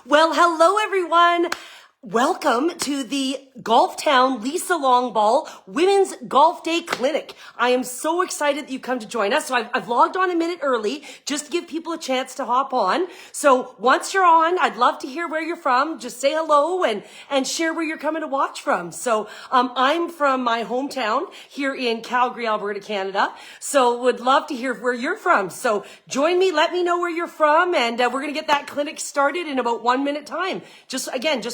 Well, hello everyone. Welcome to the Golf Town Lisa Longball Women's Golf Day Clinic. I am so excited that you come to join us. So I've logged on a minute early just to give people a chance to hop on. So once you're on, I'd love to hear where you're from. Just say hello and share where you're coming to watch from. So I'm from my hometown here in Calgary, Alberta, Canada. So would love to hear where you're from. So join me, let me know where you're from, and we're going to get that clinic started in about 1 minute time. Just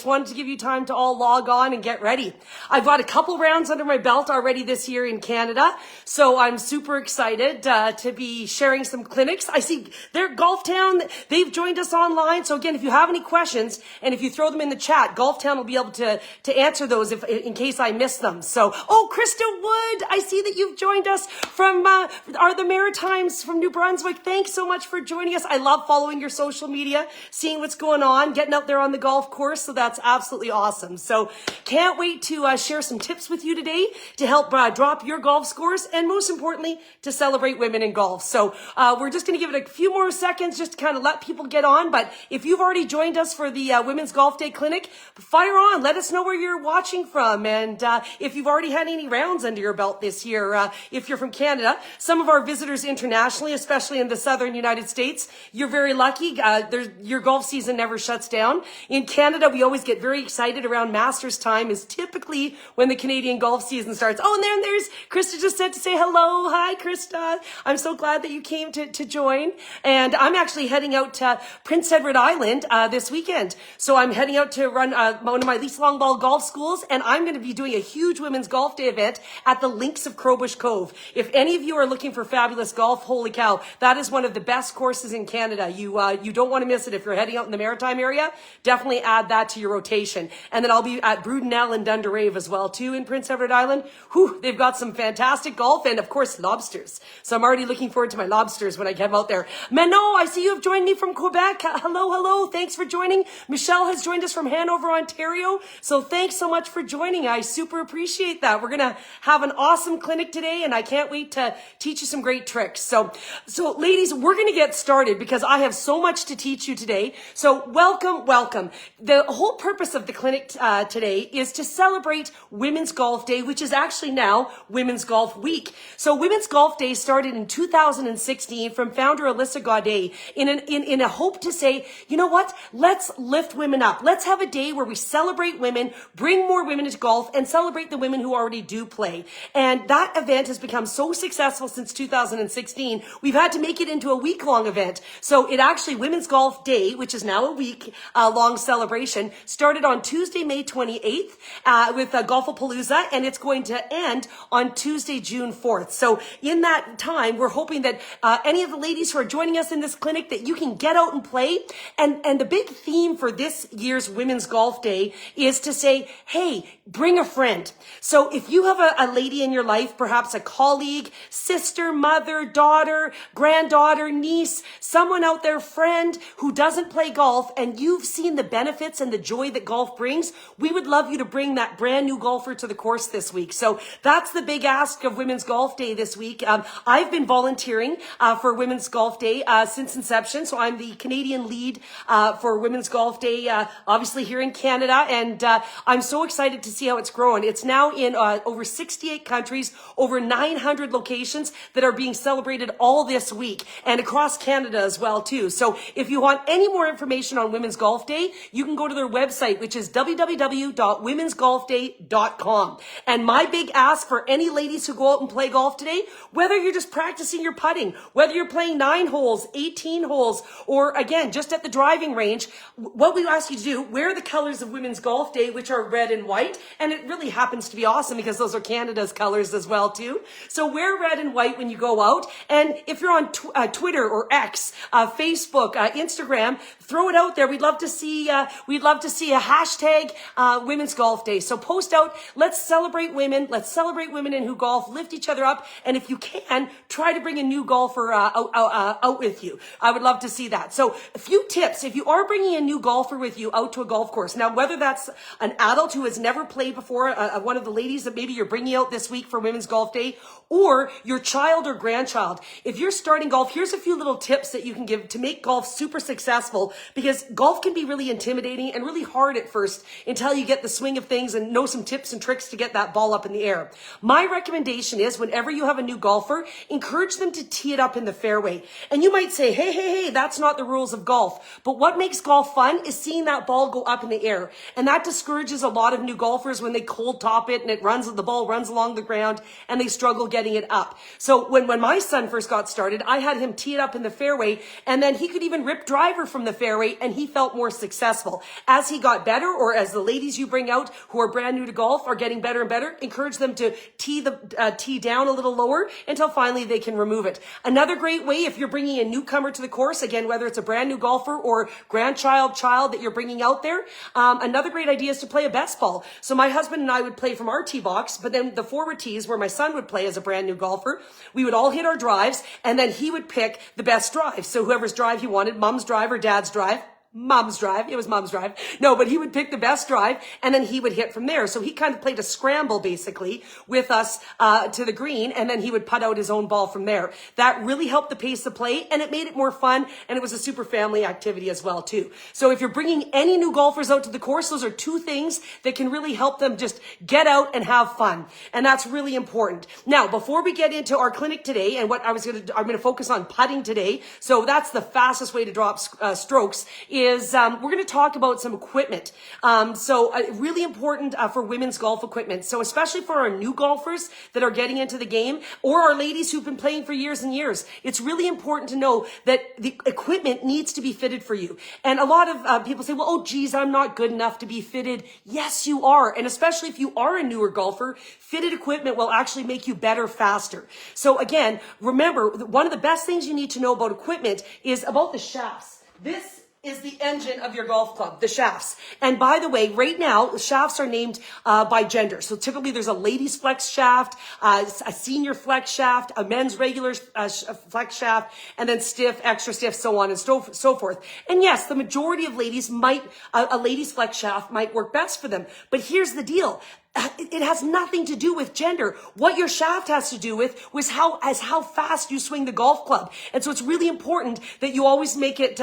wanted to give you time to all log on and get ready. I've got a couple rounds under my belt already this year in Canada, so I'm super excited to be sharing some clinics. I see they're Golf Town. They've joined us online. So again, if you have any questions and if you throw them in the chat, Golf Town will be able to answer those in case I miss them. So, Krista Wood, I see that you've joined us from the Maritimes from New Brunswick. Thanks so much for joining us. I love following your social media, seeing what's going on, getting out there on the golf course. So that's absolutely awesome. So can't wait to share some tips with you today to help drop your golf scores and most importantly, to celebrate women in golf. So we're just going to give it a few more seconds just to kind of let people get on. But if you've already joined us for the Women's Golf Day Clinic, fire on. Let us know where you're watching from. And if you've already had any rounds under your belt this year, if you're from Canada, some of our visitors internationally, especially in the southern United States, you're very lucky. Your golf season never shuts down. In Canada, we always get very excited around Masters time is typically when the Canadian golf season starts. Oh, and then there's Krista just said to say hello. Hi, Krista. I'm so glad that you came to join. And I'm actually heading out to Prince Edward Island this weekend. So I'm heading out to run one of my Lisa Longball golf schools, and I'm going to be doing a huge women's golf day event at the Links of Crowbush Cove. If any of you are looking for fabulous golf, holy cow, that is one of the best courses in Canada. You don't want to miss it. If you're heading out in the Maritime area, definitely add that to your rotation. And then I'll be at Brudenell and Dunderave as well too in Prince Edward Island. They've got some fantastic golf and of course lobsters. So I'm already looking forward to my lobsters when I get out there. Manon, I see you have joined me from Quebec. Hello. Thanks for joining. Michelle has joined us from Hanover, Ontario. So thanks so much for joining. I super appreciate that. We're going to have an awesome clinic today and I can't wait to teach you some great tricks. So ladies, we're going to get started because I have so much to teach you today. So welcome. The whole purpose of the clinic today is to celebrate Women's Golf Day, which is actually now Women's Golf Week. So Women's Golf Day started in 2016 from founder Alyssa Gaudet in a hope to say, you know what? Let's lift women up. Let's have a day where we celebrate women, bring more women into golf, and celebrate the women who already do play. And that event has become so successful since 2016, we've had to make it into a week-long event. So it actually, Women's Golf Day, which is now a week-long celebration, started on Tuesday, May 28th with Golfapalooza, and it's going to end on Tuesday, June 4th. So in that time, we're hoping that any of the ladies who are joining us in this clinic, that you can get out and play. And the big theme for this year's Women's Golf Day is to say, hey, bring a friend. So if you have a lady in your life, perhaps a colleague, sister, mother, daughter, granddaughter, niece, someone out there, friend who doesn't play golf, and you've seen the benefits and the joy that golf brings, we would love you to bring that brand new golfer to the course this week. So that's the big ask of Women's Golf Day this week. I've been volunteering for Women's Golf Day since inception. So I'm the Canadian lead for Women's Golf Day, obviously here in Canada. And I'm so excited to see how it's growing. It's now in over 68 countries, over 900 locations that are being celebrated all this week and across Canada as well too. So if you want any more information on Women's Golf Day, you can go to their website, which is www.womensgolfday.com. And my big ask for any ladies who go out and play golf today, whether you're just practicing your putting, whether you're playing 9 holes, 18 holes, or again, just at the driving range, what we ask you to do, wear the colors of Women's Golf Day, which are red and white. And it really happens to be awesome because those are Canada's colors as well too. So wear red and white when you go out. And if you're on Twitter or X, Facebook, Instagram, throw it out there. We'd love to see a hashtag Women's Golf Day. So post out, let's celebrate women. Let's celebrate women in who golf, lift each other up. And if you can, try to bring a new golfer out with you. I would love to see that. So a few tips. If you are bringing a new golfer with you out to a golf course, now whether that's an adult who has never played before, one of the ladies that maybe you're bringing out this week for Women's Golf Day, or your child or grandchild, if you're starting golf, here's a few little tips that you can give to make golf super successful, because golf can be really intimidating and really hard at first until you get the swing of things and know some tips and tricks to get that ball up in the air. My recommendation is whenever you have a new golfer, encourage them to tee it up in the fairway. And you might say, hey, that's not the rules of golf. But what makes golf fun is seeing that ball go up in the air. And that discourages a lot of new golfers when they cold top it and the ball runs along the ground and they struggle getting it up. So when my son first got started, I had him tee it up in the fairway, and then he could even rip driver from the fairway, and he felt more successful. As he got better, or as the ladies you bring out who are brand new to golf are getting better and better, encourage them to tee down a little lower until finally they can remove it. Another great way, if you're bringing a newcomer to the course, again, whether it's a brand new golfer or child that you're bringing out there, another great idea is to play a best ball. So my husband and I would play from our tee box, but then the forward tees where my son would play as a brand new golfer, we would all hit our drives, and then he would pick the best drive. So whoever's drive he wanted, mom's drive or dad's drive. Mom's drive. It was mom's drive. No, but he would pick the best drive, and then he would hit from there. So he kind of played a scramble basically with us to the green, and then he would putt out his own ball from there. That really helped the pace of play, and it made it more fun, and it was a super family activity as well too. So if you're bringing any new golfers out to the course, those are two things that can really help them just get out and have fun, and that's really important. Now, before we get into our clinic today, and what I'm going to focus on putting today. So that's the fastest way to drop strokes. We're going to talk about some equipment. Really important for women's golf equipment. So especially for our new golfers that are getting into the game, or our ladies who've been playing for years and years, it's really important to know that the equipment needs to be fitted for you. And a lot of people say, well, oh geez, I'm not good enough to be fitted. Yes, you are. And especially if you are a newer golfer, fitted equipment will actually make you better faster. So again, remember, one of the best things you need to know about equipment is about the shafts. This is the engine of your golf club, the shafts. And by the way, right now, the shafts are named by gender. So typically there's a ladies flex shaft, a senior flex shaft, a men's regular flex shaft, and then stiff, extra stiff, so on and so forth. And yes, the majority of ladies a ladies flex shaft might work best for them. But here's the deal. It has nothing to do with gender. What your shaft has to do with was how fast you swing the golf club. And so it's really important that you always make it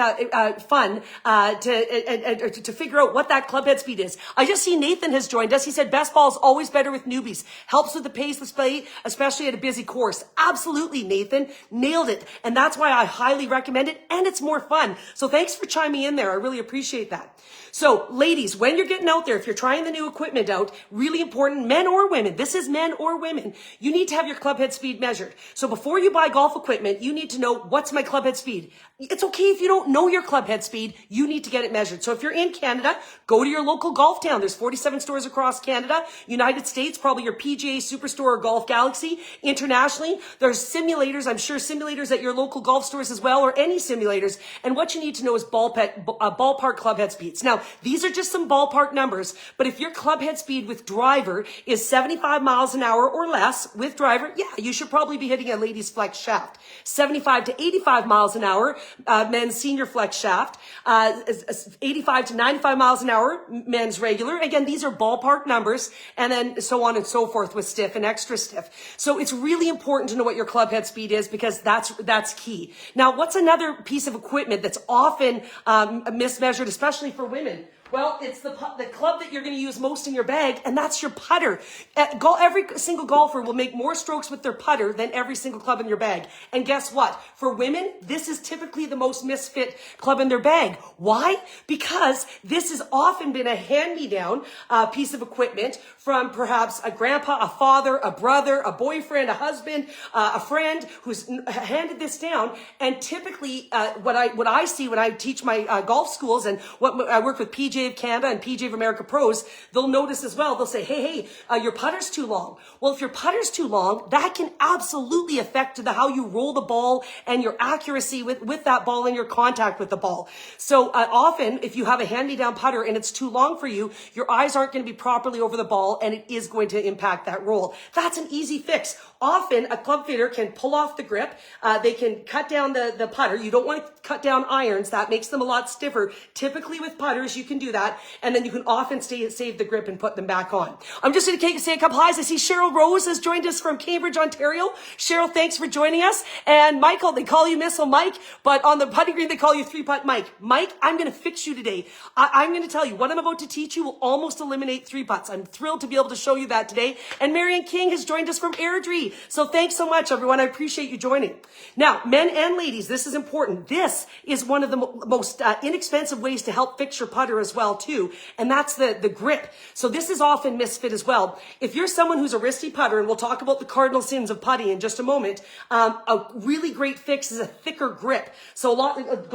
fun to figure out what that club head speed is. I just see Nathan has joined us. He said best ball is always better with newbies. Helps with the pace of play, especially at a busy course. Absolutely, Nathan. Nailed it. And that's why I highly recommend it, and it's more fun. So thanks for chiming in there. I really appreciate that. So ladies, when you're getting out there, if you're trying the new equipment out, really important, men or women, this is men or women, you need to have your club head speed measured. So before you buy golf equipment, you need to know, what's my club head speed? It's okay if you don't know your club head speed, you need to get it measured. So if you're in Canada, go to your local golf town. There's 47 stores across Canada. United States, probably your PGA Superstore or Golf Galaxy. Internationally, there's simulators. I'm sure simulators at your local golf stores as well, or any simulators. And what you need to know is ballpark club head speeds. Now, these are just some ballpark numbers, but if your club head speed with driver is 75 miles an hour or less with driver, yeah, you should probably be hitting a ladies flex shaft. 75 to 85 miles an hour, men's senior flex shaft. 85 to 95 miles an hour, men's regular. Again, these are ballpark numbers, and then so on and so forth with stiff and extra stiff. So it's really important to know what your club head speed is, because that's key. Now, what's another piece of equipment that's often mismeasured, especially for women? Well, it's the club that you're going to use most in your bag, and that's your putter. Every single golfer will make more strokes with their putter than every single club in your bag. And guess what? For women, this is typically the most misfit club in their bag. Why? Because this has often been a hand-me-down piece of equipment from perhaps a grandpa, a father, a brother, a boyfriend, a husband, a friend who's handed this down. And typically, what I see when I teach my golf schools and what I work with PGA PGA of Canada and PGA of America pros, they'll notice as well. They'll say, hey, your putter's too long. Well, if your putter's too long, that can absolutely affect how you roll the ball and your accuracy with that ball and your contact with the ball. So often, if you have a hand-me-down putter and it's too long for you, your eyes aren't going to be properly over the ball and it is going to impact that roll. That's an easy fix. Often, a club fitter can pull off the grip. They can cut down the putter. You don't want to cut down irons. That makes them a lot stiffer. Typically with putters, you can do that. And then you can often save the grip and put them back on. I'm just going to say a couple highs. I see Cheryl Rose has joined us from Cambridge, Ontario. Cheryl, thanks for joining us. And Michael, they call you Missile Mike, but on the putting green, they call you 3-putt Mike. Mike, I'm going to fix you today. I'm going to tell you what I'm about to teach you will almost eliminate 3-putts. I'm thrilled to be able to show you that today. And Marion King has joined us from Airdrie. So thanks so much, everyone. I appreciate you joining. Now, men and ladies, this is important. This is one of the most inexpensive ways to help fix your putter as well, too. And that's the grip. So this is often misfit as well. If you're someone who's a wristy putter, and we'll talk about the cardinal sins of putting in just a moment, a really great fix is a thicker grip. So a lot of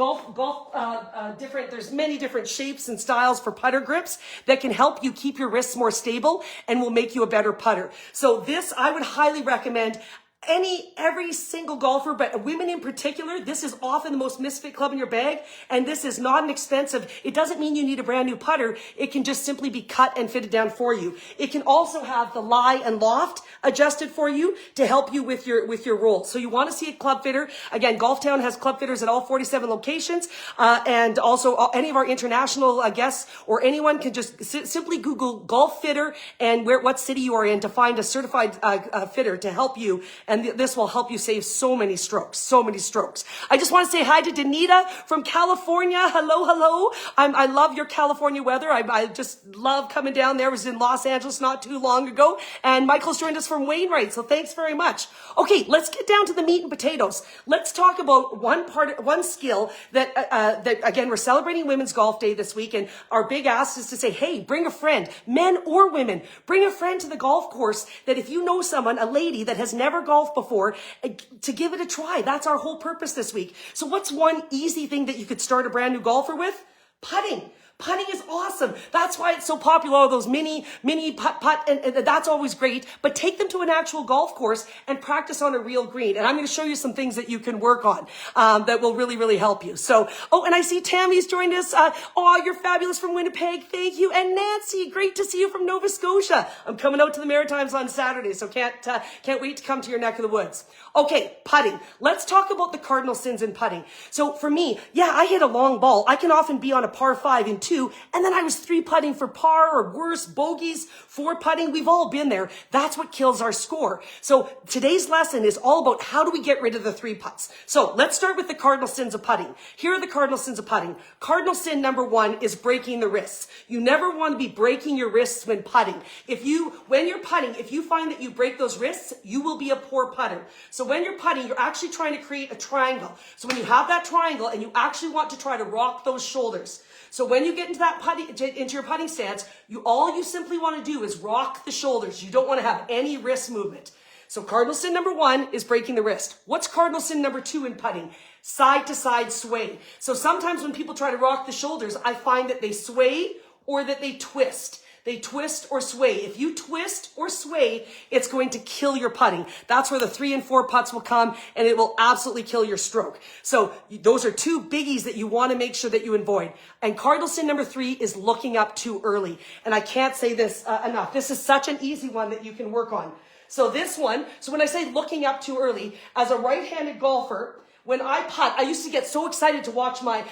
there's many different shapes and styles for putter grips that can help you keep your wrists more stable and will make you a better putter. So this I would highly recommend. Every single golfer, but women in particular, this is often the most misfit club in your bag. And this is not an expensive, it doesn't mean you need a brand new putter. It can just simply be cut and fitted down for you. It can also have the lie and loft adjusted for you to help you with your roll. So you want to see a club fitter. Again, Golf Town has club fitters at all 47 locations. And also any of our international guests or anyone can just simply Google golf fitter and what city you are in to find a certified fitter to help you. And this will help you save so many strokes. I just want to say hi to Danita from California. Hello. I love your California weather. I just love coming down there. I was in Los Angeles not too long ago. And Michael's joined us from Wainwright. So thanks very much. Okay, let's get down to the meat and potatoes. Let's talk about one skill that again, we're celebrating Women's Golf Day this week. And our big ask is to say, hey, bring a friend, men or women, bring a friend to the golf course that if you know someone, a lady that has never golfed before, to give it a try. That's our whole purpose this week. So what's one easy thing that you could start a brand new golfer with? Putting. Putting is awesome. That's why it's so popular, all those mini putt, and that's always great. But take them to an actual golf course and practice on a real green. And I'm going to show you some things that you can work on that will really, really help you. So, and I see Tammy's joined us. You're fabulous from Winnipeg. Thank you. And Nancy, great to see you from Nova Scotia. I'm coming out to the Maritimes on Saturday, so can't wait to come to your neck of the woods. Okay, putting. Let's talk about the cardinal sins in putting. So for me, I hit a long ball. I can often be on a par 5 in 2, and then I was 3-putting for par or worse, bogeys, 4-putting. We've all been there. That's what kills our score. So today's lesson is all about how do we get rid of the 3-putts. So let's start with the cardinal sins of putting. Here are the cardinal sins of putting. Cardinal sin number 1 is breaking the wrists. You never want to be breaking your wrists when putting. When you're putting, if you find that you break those wrists, you will be a poor putter. So when you're putting, you're actually trying to create a triangle. So when you have that triangle and you actually want to try to rock those shoulders. So when you get into your putting stance, all you simply want to do is rock the shoulders. You don't want to have any wrist movement. So cardinal sin number 1 is breaking the wrist. What's cardinal sin number 2 in putting? Side to side sway. So sometimes when people try to rock the shoulders, I find that they sway or that they twist. They twist or sway. If you twist or sway, it's going to kill your putting. That's where the 3 and 4 putts will come, and it will absolutely kill your stroke. So those are 2 biggies that you want to make sure that you avoid. And cardinal sin number 3 is looking up too early. And I can't say this enough. This is such an easy one that you can work on. So this one, when I say looking up too early, as a right-handed golfer, when I putt, I used to get so excited to watch my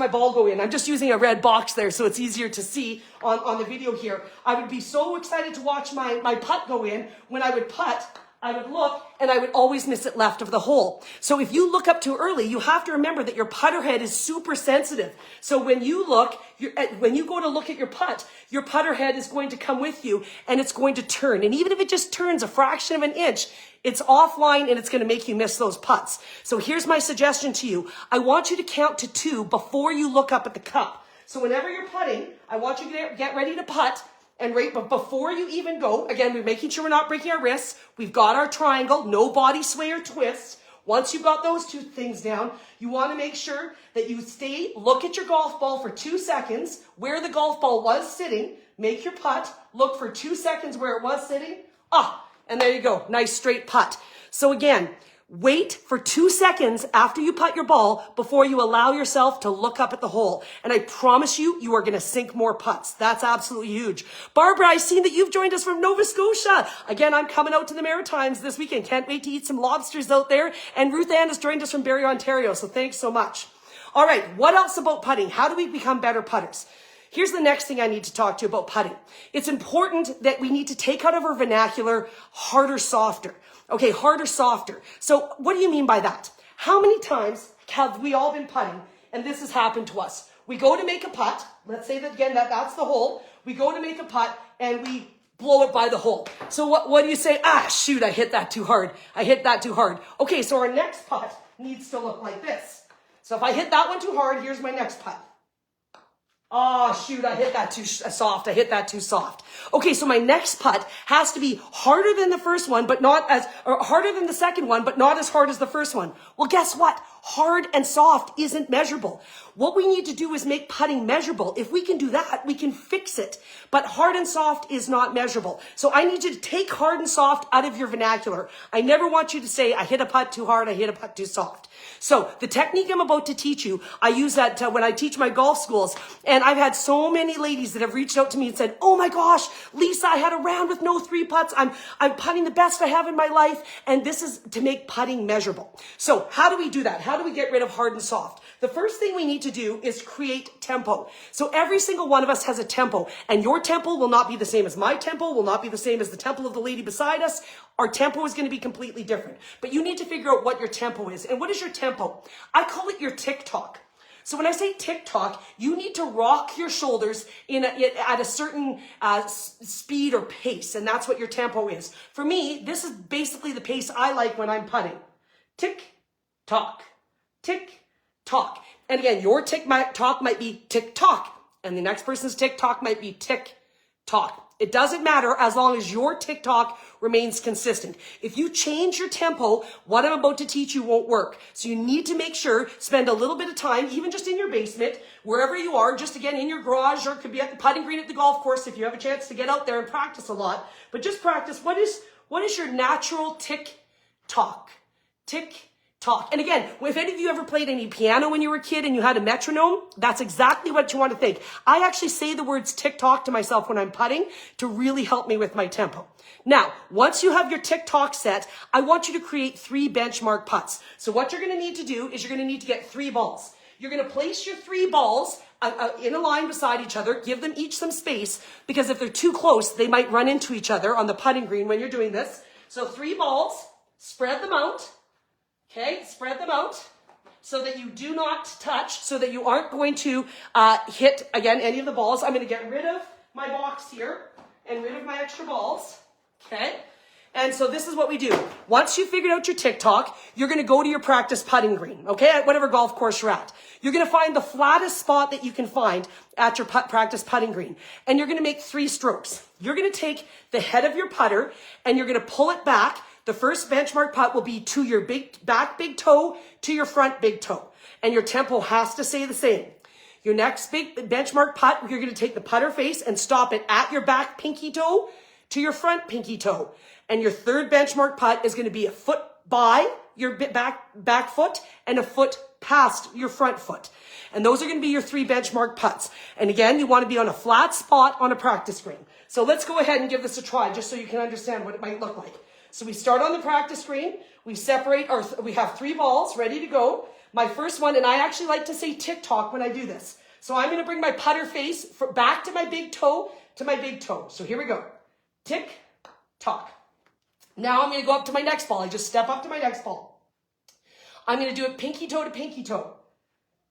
ball go in. I'm just using a red box there, so it's easier to see on the video here. I would be so excited to watch my putt go in. When I would putt, I would look, and I would always miss it left of the hole. So if you look up too early, you have to remember that your putter head is super sensitive. So when you go to look at your putter head is going to come with you, and it's going to turn. And even if it just turns a fraction of an inch, it's offline and it's going to make you miss those putts. So here's my suggestion to you. I want you to count to 2 before you look up at the cup. So whenever you're putting, I want you to get ready to putt. And but before you even go, again, we're making sure we're not breaking our wrists. We've got our triangle, no body sway or twist. Once you've got those two things down, you want to make sure that you look at your golf ball for 2 seconds where the golf ball was sitting, make your putt, look for 2 seconds where it was sitting, and there you go, nice straight putt. So again, wait for 2 seconds after you putt your ball before you allow yourself to look up at the hole. And I promise you, you are going to sink more putts. That's absolutely huge. Barbara, I've seen that you've joined us from Nova Scotia. Again, I'm coming out to the Maritimes this weekend. Can't wait to eat some lobsters out there. And Ruth Ann has joined us from Barrie, Ontario. So thanks so much. All right, what else about putting? How do we become better putters? Here's the next thing I need to talk to you about putting. It's important that we need to take out of our vernacular harder, softer. Okay, harder, softer. So what do you mean by that? How many times have we all been putting and this has happened to us? We go to make a putt. Let's say that again, that's the hole. We go to make a putt and we blow it by the hole. So what do you say? Shoot, I hit that too hard. I hit that too hard. Okay, so our next putt needs to look like this. So if I hit that one too hard, here's my next putt. Shoot, I hit that too soft. I hit that too soft. Okay, so my next putt has to be harder than the first one, but harder than the second one, but not as hard as the first one. Well, guess what? Hard and soft isn't measurable. What we need to do is make putting measurable. If we can do that, we can fix it. But hard and soft is not measurable. So I need you to take hard and soft out of your vernacular. I never want you to say, I hit a putt too hard, I hit a putt too soft. So the technique I'm about to teach you, I use that when I teach my golf schools. And I've had so many ladies that have reached out to me and said, oh my gosh, Lisa, I had a round with no 3 putts. I'm putting the best I have in my life. And this is to make putting measurable. So how do we do that? How do we get rid of hard and soft? The first thing we need to do is create tempo. So every single one of us has a tempo, and your tempo will not be the same as my tempo, will not be the same as the tempo of the lady beside us. Our tempo is going to be completely different, but you need to figure out what your tempo is. And what is your tempo? I call it your tick-tock. So when I say tick-tock, you need to rock your shoulders at a certain speed or pace, and that's what your tempo is. For me, this is basically the pace I like when I'm putting. Tick-tock, tick-tock. And again, your tick-tock might be tick-tock, and the next person's tick-tock might be tick-tock. It doesn't matter as long as your tick-tock remains consistent. If you change your tempo, what I'm about to teach you won't work. So you need to make sure, spend a little bit of time, even just in your basement, wherever you are, just again in your garage, or it could be at the putting green at the golf course if you have a chance to get out there and practice a lot. But just practice, what is your natural tick-tock? Tick-tock. And again, if any of you ever played any piano when you were a kid and you had a metronome, that's exactly what you want to think. I actually say the words tick-tock to myself when I'm putting to really help me with my tempo. Now, once you have your tick-tock set, I want you to create 3 benchmark putts. So what you're going to need to do is you're going to need to get 3 balls. You're going to place your 3 balls in a line beside each other, give them each some space, because if they're too close, they might run into each other on the putting green when you're doing this. So 3 balls, spread them out. Okay, spread them out so that you do not touch, so that you aren't going to hit, again, any of the balls. I'm going to get rid of my box here and rid of my extra balls. Okay, and so this is what we do. Once you've figured out your tick-tock, you're going to go to your practice putting green, okay, at whatever golf course you're at. You're going to find the flattest spot that you can find at your practice putting green, and you're going to make 3 strokes. You're going to take the head of your putter, and you're going to pull it back. The first benchmark putt will be to your back big toe to your front big toe. And your tempo has to stay the same. Your next big benchmark putt, you're going to take the putter face and stop it at your back pinky toe to your front pinky toe. And your third benchmark putt is going to be a foot by your back foot and a foot past your front foot. And those are going to be your 3 benchmark putts. And again, you want to be on a flat spot on a practice green. So let's go ahead and give this a try just so you can understand what it might look like. So we start on the practice green, we have 3 balls ready to go. My first one, and I actually like to say tick-tock when I do this. So I'm going to bring my putter face back to my big toe, So here we go. Tick-tock. Now I'm going to go up to my next ball. I just step up to my next ball. I'm going to do it pinky toe to pinky toe.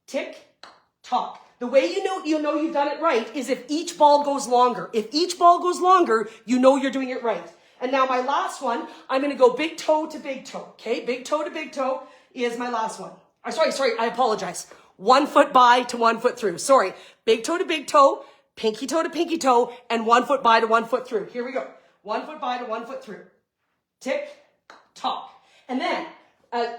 Tick-tock. The way you know you've done it right is if each ball goes longer. If each ball goes longer, you know you're doing it right. And now my last one, I'm going to go big toe to big toe. Okay, big toe to big toe is my last one. Sorry, I apologize. 1 foot by to 1 foot through. Sorry, big toe to big toe, pinky toe to pinky toe, and 1 foot by to 1 foot through. Here we go. 1 foot by to 1 foot through. Tick, tock. And then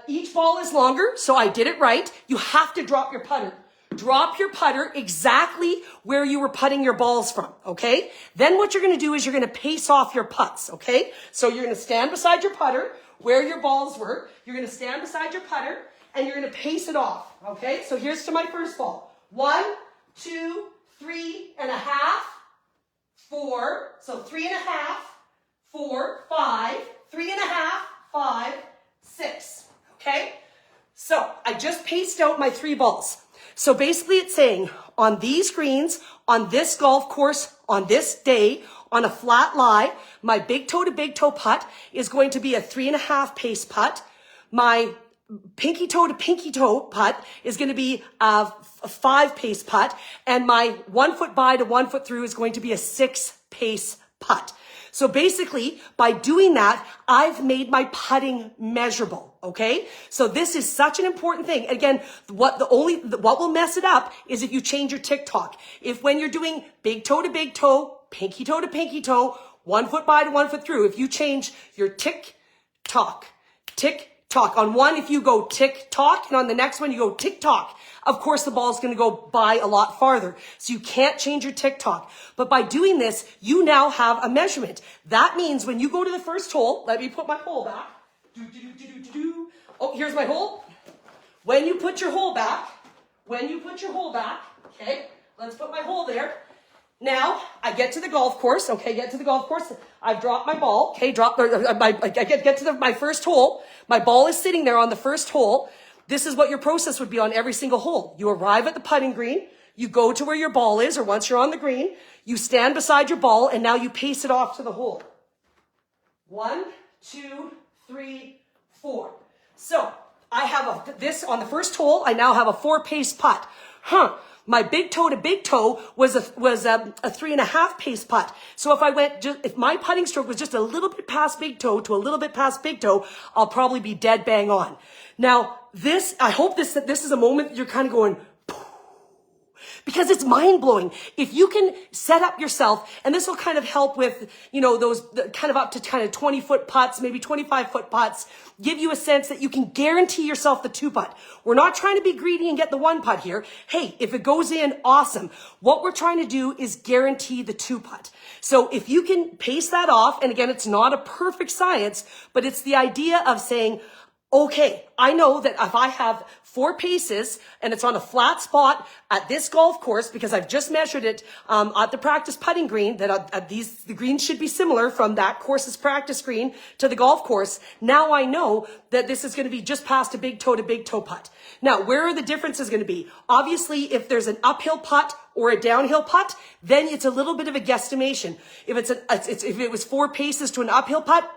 each ball is longer, so I did it right. You have to drop your putter. Drop your putter exactly where you were putting your balls from, okay? Then what you're going to do is you're going to pace off your putts, okay? So you're going to stand beside your putter where your balls were. You're going to stand beside your putter and you're going to pace it off, okay? So here's to my first ball. 1, 2, 3.5, 4. So 3.5, 4, 5, 3.5, 5, 6, okay? So I just paced out my 3 balls. So basically it's saying on these greens, on this golf course, on this day, on a flat lie, my big toe to big toe putt is going to be a 3.5 pace putt. My pinky toe to pinky toe putt is going to be a 5 pace putt. And my 1 foot by to 1 foot through is going to be a 6 pace putt. So basically, by doing that, I've made my putting measurable, okay? So this is such an important thing. Again, what will mess it up is if you change your TikTok. If when you're doing big toe to big toe, pinky toe to pinky toe, 1 foot by to 1 foot through, if you change your tick-tock, on one, if you go tick-tock, and on the next one, you go tick-tock, of course, the ball is going to go by a lot farther. So you can't change your tick-tock. But by doing this, you now have a measurement. That means when you go to the first hole, let me put my hole back. Oh, here's my hole. When you put your hole back, okay, let's put my hole there. Now, I get to the golf course, okay, I've dropped my ball, okay, I get to my first hole. My ball is sitting there on the first hole. This is what your process would be on every single hole. You arrive at the putting green, you go to where your ball is, or once you're on the green, you stand beside your ball, and now you pace it off to the hole. 1, 2, 3, 4. So, I have this on the first hole, I now have a 4 pace putt. My big toe to big toe was a 3.5 pace putt. So if my putting stroke was just a little bit past big toe to a little bit past big toe, I'll probably be dead bang on. Now, I hope this is a moment that you're kind of going, because it's mind-blowing. If you can set up yourself, and this will kind of help with, those kind of up to kind of 20-foot putts, maybe 25-foot putts, give you a sense that you can guarantee yourself the 2-putt. We're not trying to be greedy and get the 1-putt here. Hey, if it goes in, awesome. What we're trying to do is guarantee the 2-putt. So if you can pace that off, and again, it's not a perfect science, but it's the idea of saying, okay, I know that if I have 4 paces and it's on a flat spot at this golf course, because I've just measured it at the practice putting green, that the greens should be similar from that course's practice green to the golf course. Now I know that this is going to be just past a big toe to big toe putt. Now, where are the differences going to be? Obviously, if there's an uphill putt or a downhill putt, then it's a little bit of a guesstimation. If it was 4 paces to an uphill putt,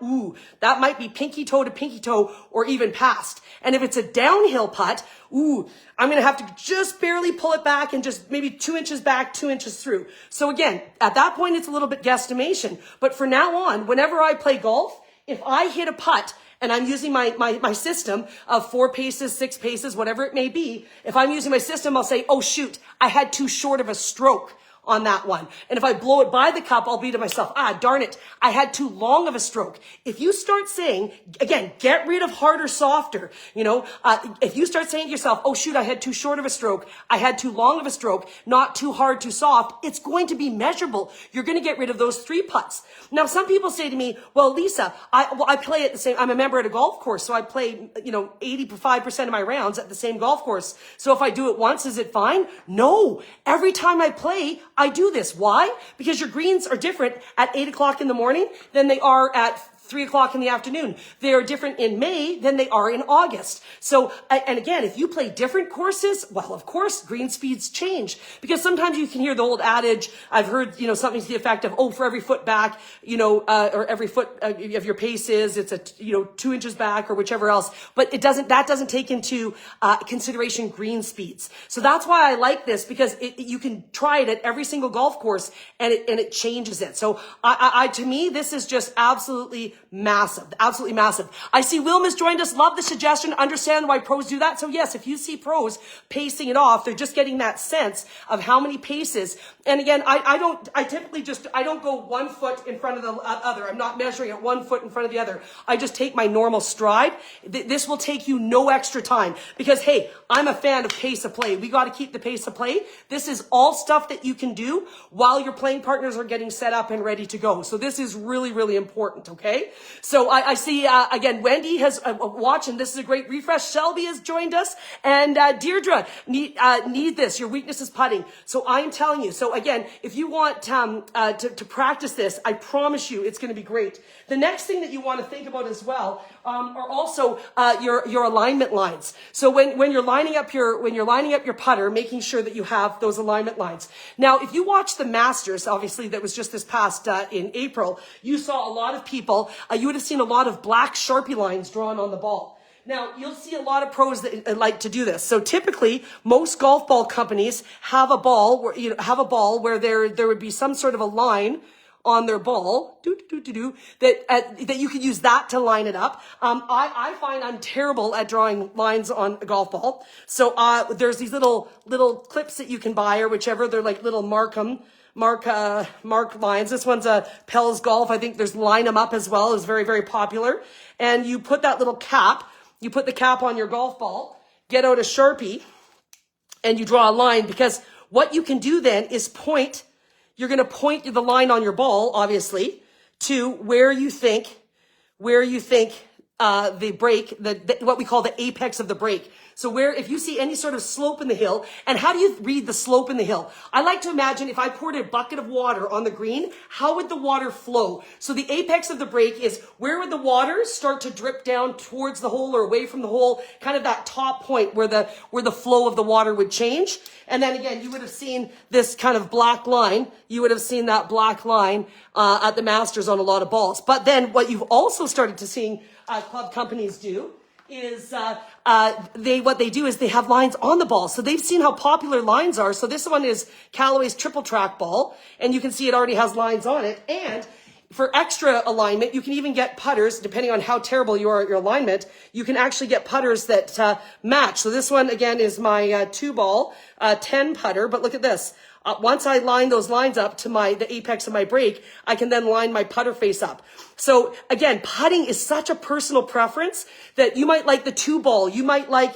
that might be pinky toe to pinky toe or even past. And if it's a downhill putt, I'm going to have to just barely pull it back and just maybe 2 inches back, 2 inches through. So again, at that point, it's a little bit guesstimation. But for now on, whenever I play golf, if I hit a putt and I'm using my system of 4 paces, 6 paces, whatever it may be, if I'm using my system, I'll say, oh shoot, I had too short of a stroke on that one. And if I blow it by the cup, I'll be to myself, darn it, I had too long of a stroke. If you start saying, again, get rid of hard or softer, if you start saying to yourself, oh shoot, I had too short of a stroke, I had too long of a stroke, not too hard, too soft, it's going to be measurable. You're going to get rid of those 3 putts. Now, some people say to me, well, Lisa, I play at the same, I'm a member at a golf course, so I play, 85% of my rounds at the same golf course. So if I do it once, is it fine? No. Every time I play, I do this. Why? Because your greens are different at 8 o'clock in the morning than they are at 3 o'clock in the afternoon. They are different in May than they are in August. So, and again, if you play different courses, well, of course, green speeds change, because sometimes you can hear the old adage, I've heard, something to the effect of, for every foot back, or every foot of your pace it's 2 inches back or whichever else, but that doesn't take into consideration green speeds. So that's why I like this, because you can try it at every single golf course and it changes it. So to me, this is just absolutely massive, absolutely massive. I see Wilma's joined us. Love the suggestion. Understand why pros do that. So yes, if you see pros pacing it off, they're just getting that sense of how many paces. And again, I typically don't go 1 foot in front of the other. I'm not measuring at 1 foot in front of the other. I just take my normal stride. This will take you no extra time because, hey, I'm a fan of pace of play. We got to keep the pace of play. This is all stuff that you can do while your playing partners are getting set up and ready to go. So this is really, really important, okay? So I see, again, Wendy has watched, and this is a great refresh. Shelby has joined us, and Deirdre, need this. Your weakness is putting. So I'm telling you. So again, if you want to practice this, I promise you it's going to be great. The next thing that you want to think about as well are also your alignment lines. So when you're lining up your putter, making sure that you have those alignment lines. Now, if you watch the Masters, obviously that was just this past in April, you saw a lot of people. You would have seen a lot of black Sharpie lines drawn on the ball. Now, you'll see a lot of pros that like to do this. So typically, most golf ball companies have a ball where there would be some sort of a line on their ball, that you could use that to line it up. I find I'm terrible at drawing lines on a golf ball. So there's these little clips that you can buy or whichever. They're like little mark lines. This one's a Pell's Golf. I think there's Line 'em Up as well. It's very, very popular. And you put that little cap. You put the cap on your golf ball. Get out a Sharpie, and you draw a line because what you can do then is point. You're going to point the line on your ball, obviously, to where you think the break, what we call the apex of the break. So if you see any sort of slope in the hill, and how do you read the slope in the hill? I like to imagine if I poured a bucket of water on the green, how would the water flow? So the apex of the break is where would the water start to drip down towards the hole or away from the hole, kind of that top point where the flow of the water would change. And then again, you would have seen this kind of black line. You would have seen that black line at the Masters on a lot of balls. But then what you've also started to see club companies do is what they do is they have lines on the ball. So they've seen how popular lines are. So this one is Callaway's triple track ball, and you can see it already has lines on it. And for extra alignment, you can even get putters, depending on how terrible you are at your alignment, you can actually get putters that match. So this one, again, is my 2-ball 10 putter. But look at this. Once I line those lines up to the apex of my break, I can then line my putter face up. So again, putting is such a personal preference that you might like the 2-ball. You might like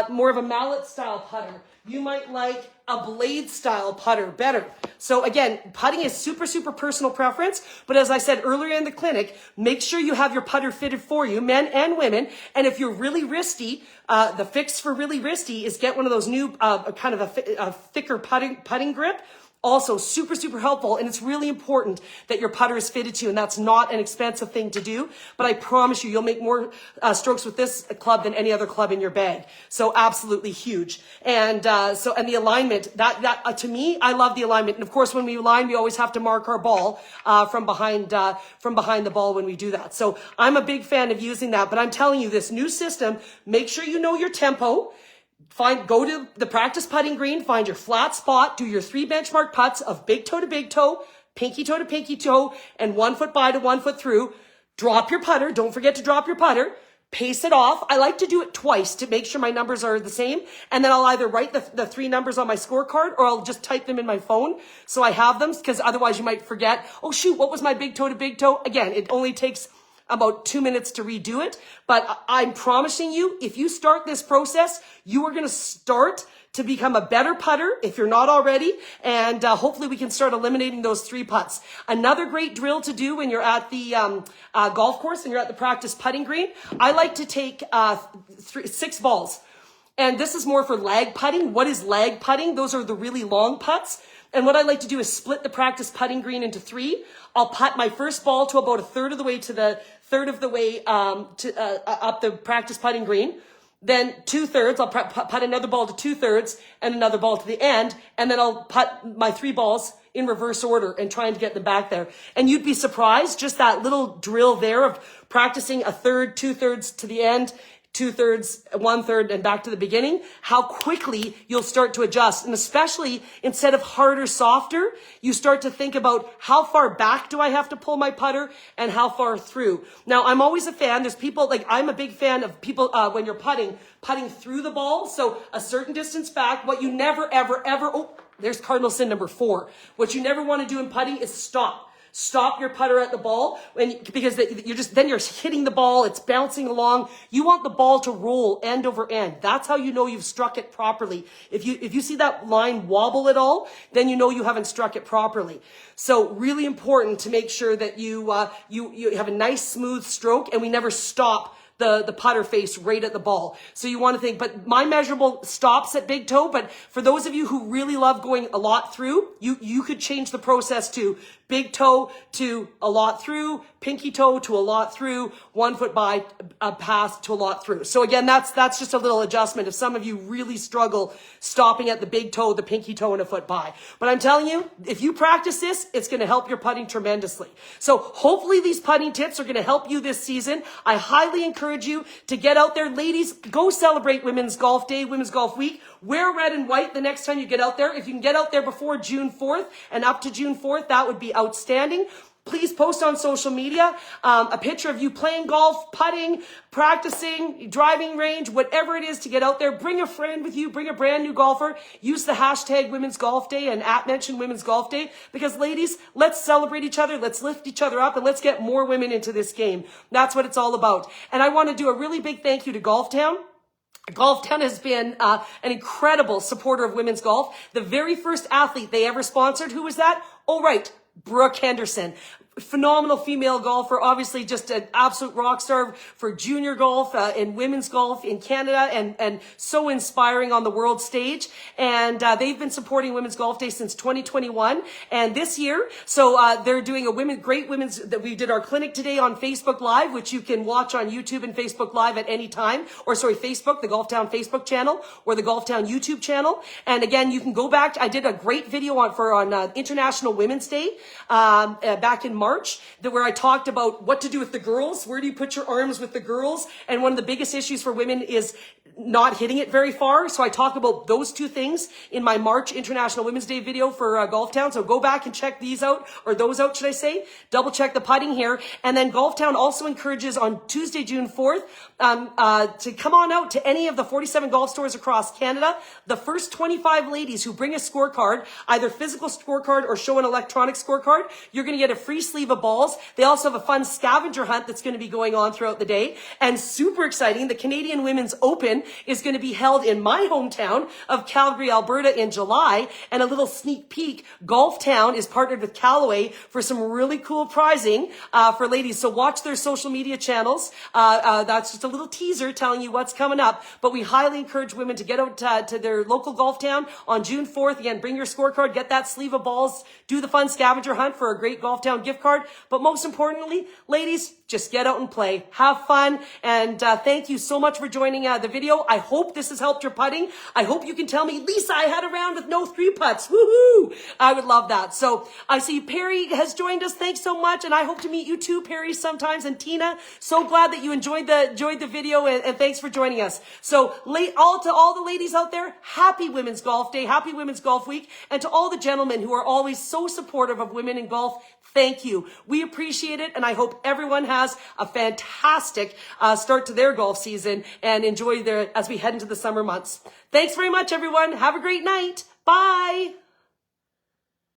more of a mallet style putter. You might like a blade style putter better. So again, putting is super, super personal preference. But as I said earlier in the clinic, make sure you have your putter fitted for you, men and women. And if you're really wristy, the fix for really wristy is get one of those new kind of a thicker putting grip. Also super, super helpful. And it's really important that your putter is fitted to you. And that's not an expensive thing to do. But I promise you'll make more strokes with this club than any other club in your bag. So absolutely huge. And and the alignment, that to me, I love the alignment. And of course, when we align, we always have to mark our ball from behind the ball when we do that. So I'm a big fan of using that. But I'm telling you, this new system, make sure you know your tempo. Go to the practice putting green, find your flat spot, do your 3 benchmark putts of big toe to big toe, pinky toe to pinky toe, and 1 foot by to 1 foot through. Drop your putter. Don't forget to drop your putter. Pace it off. I like to do it twice to make sure my numbers are the same. And then I'll either write the 3 numbers on my scorecard or I'll just type them in my phone so I have them, because otherwise you might forget, oh shoot, what was my big toe to big toe? Again, it only takes about 2 minutes to redo it. But I'm promising you, if you start this process, you are going to start to become a better putter if you're not already. And hopefully we can start eliminating those 3 putts. Another great drill to do when you're at the golf course and you're at the practice putting green, I like to take 6 balls. And this is more for lag putting. What is lag putting? Those are the really long putts. And what I like to do is split the practice putting green into 3. I'll putt my first ball to about a third of the way to the third of the way up the practice putting green. Then 2/3, I'll putt another ball to 2/3 and another ball to the end. And then I'll putt my 3 balls in reverse order and trying to get them back there. And you'd be surprised, just that little drill there of practicing a third, 2/3 to the end, 2/3, 1/3, and back to the beginning, how quickly you'll start to adjust. And especially instead of harder, softer, you start to think about how far back do I have to pull my putter and how far through. Now, I'm always a fan. There's people, like I'm a big fan of people when you're putting through the ball. So a certain distance back. What you never, ever, ever, oh, there's cardinal sin number 4. What you never want to do in putting is stop. Stop your putter at the ball because you're hitting the ball. It's bouncing along. You want the ball to roll end over end. That's how you know you've struck it properly. If you see that line wobble at all, then you know you haven't struck it properly. So really important to make sure that you have a nice smooth stroke, and we never stop the putter face right at the ball. So you want to think, but my measurable stops at big toe. But for those of you who really love going a lot through, you could change the process to big toe to a lot through, pinky toe to a lot through, 1 foot by a pass to a lot through. So again, that's just a little adjustment if some of you really struggle stopping at the big toe, the pinky toe, and a foot by. But I'm telling you, if you practice this, it's going to help your putting tremendously. So hopefully these putting tips are going to help you this season. I highly encourage you to get out there. Ladies, go celebrate Women's Golf Day, Women's Golf Week. Wear red and white the next time you get out there. If you can get out there before June 4th and up to June 4th, that would be outstanding. Please post on social media a picture of you playing golf, putting, practicing, driving range, whatever it is to get out there. Bring a friend with you. Bring a brand new golfer. Use the hashtag Women's Golf Day and @mention Women's Golf Day, because ladies, let's celebrate each other. Let's lift each other up, and let's get more women into this game. That's what it's all about. And I want to do a really big thank you to Golf Town. Golf Town has been an incredible supporter of women's golf. The very first athlete they ever sponsored, who was that? Oh, right, Brooke Henderson. Phenomenal female golfer, obviously just an absolute rock star for junior golf and women's golf in Canada, and so inspiring on the world stage. And they've been supporting Women's Golf Day since 2021. And this year, so they're doing a great women's, that we did our clinic today on Facebook Live, which you can watch on YouTube and Facebook Live at any time, or sorry, Facebook, the Golf Town Facebook channel, or the Golf Town YouTube channel. And again, you can go back. I did a great video on International Women's Day back in March, where I talked about what to do with the girls. Where do you put your arms with the girls? And one of the biggest issues for women is not hitting it very far. So I talk about those two things in my March International Women's Day video for Golf Town. So go back and check these out, or those out, should I say. Double check the putting here. And then Golf Town also encourages on Tuesday, June 4th, to come on out to any of the 47 golf stores across Canada. The first 25 ladies who bring a scorecard, either physical scorecard or show an electronic scorecard, you're going to get a free sleeve of balls. They also have a fun scavenger hunt that's going to be going on throughout the day. And super exciting, the Canadian Women's Open is going to be held in my hometown of Calgary, Alberta in July. And a little sneak peek, Golf Town is partnered with Callaway for some really cool prizing for ladies. So watch their social media channels. That's just a little teaser telling you what's coming up. But we highly encourage women to get out to their local Golf Town on June 4th. Again, bring your scorecard, get that sleeve of balls, do the fun scavenger hunt for a great Golf Town gift card. But most importantly, ladies, just get out and play. Have fun. And thank you so much for joining the video. I hope this has helped your putting. I hope you can tell me, Lisa, I had a round with no 3 putts. Woohoo! I would love that. So I see Perry has joined us. Thanks so much. And I hope to meet you too, Perry, sometimes. And Tina, so glad that you enjoyed the video, and thanks for joining us. So to all the ladies out there, happy Women's Golf Day, happy Women's Golf Week. And to all the gentlemen who are always so supportive of women in golf, thank you. We appreciate it, and I hope everyone has a fantastic start to their golf season and enjoy as we head into the summer months. Thanks very much, everyone. Have a great night. Bye.